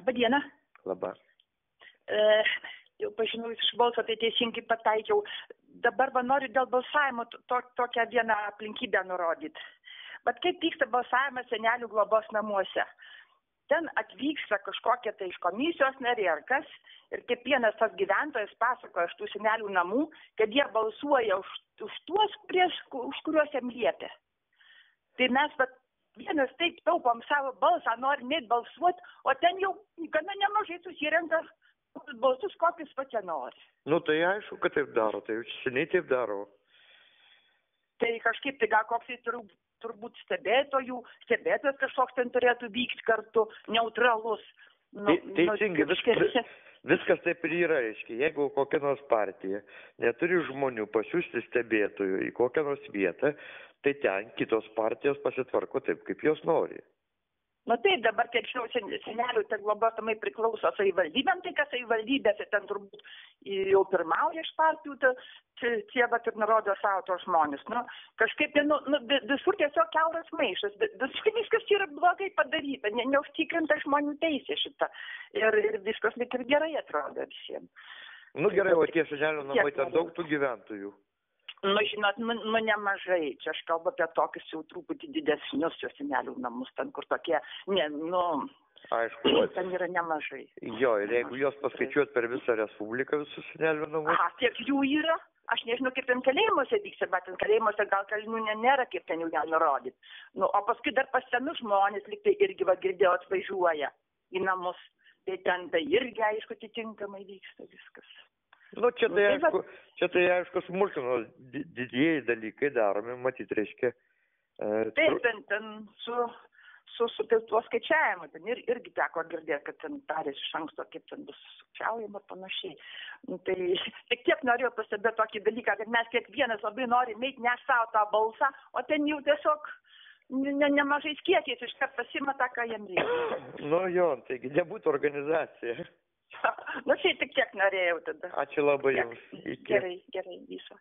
Labadiena. Labą. Jau pažinau iš balso, tai teisingai pataikiau. Dabar noriu dėl balsavimo tokią vieną aplinkybę nurodyti. Bet kaip vyksta balsavimas senelių globos namuose? Ten atvyksta kažkokie tai iš komisijos nariai ar kas, ir kiekvienas tas gyventojas pasakoja iš tų senelių namų, kad jie balsuoja už tuos, už kuriuos jam liepia. Tai mes vienas taip taupom savo balsą, norim net balsuoti, o ten jau gana nemažai susirenka balsus, kokius pačia nori. Nu, tai aišku, kad taip daro, tai seniai taip daro. Tai kažkaip tai gal koks turbūt stebėtojas kažkoks ten turėtų vykti kartu, neutralus. Teisingai, viskas taip ir yra, reiškia. Jeigu kokia nors partija neturi žmonių pasiųsti stebėtojų į kokią nors vietą, tai ten kitos partijos pasitvarko taip, kaip jos nori. Na taip, dabar, kiek žinau, senelių tai globos namai priklauso savivaldybėm, tai kas savivaldybėse ten turbūt jau pirmauja iš partijų, tie ir nurodo savo tos žmonės. Kažkaip visur tiesiog kiauras maišas, viskas yra blogai padaryta, neužtikrinta žmonių teisė šitą. Ir viskas lyg ir gerai atrodo visiems. Nu gerai, o tie senelių namai ten daug tų gyventojų? Žinot, nemažai. Čia aš kalbu apie tokius jau truputį didesnius jos senelių namus, ten kur tokie, aišku, ten yra nemažai. Jo, ir jeigu jos paskaičiuot per visą Respubliką visus senelių namus. Tiek jų yra. Aš nežinau, kaip ten kalėjimuose vyksta, bet ten kalėjimuose gal kalinių nėra, kaip ten jų gali nurodyti. O paskui dar pas senus žmonės, lyg tai irgi girdėjau, atvažiuoja į namus. Tai ten tai irgi, aišku, atitinkamai vyksta viskas. Čia tai aišku smulkmenos, didieji dalykai daromi, matyt, reiškia. Taip, ten su tuo skaičiavimu, ten irgi teko girdėti, kad ten tarės iš anksto, kaip ten bus sukčiaujama ir panašiai. Tai tik tiek norėjau pastebėti tokį dalyką, kad mes kiekvienas labai norim eiti neš savo tą balsą, o ten jau tiesiog nemažais kiekiais iškart pasima tą, ką jam reikia. Taigi nebūtų organizacija. Čia tik tiek norėjau tada. Ačiū labai jums. Gerai, viso.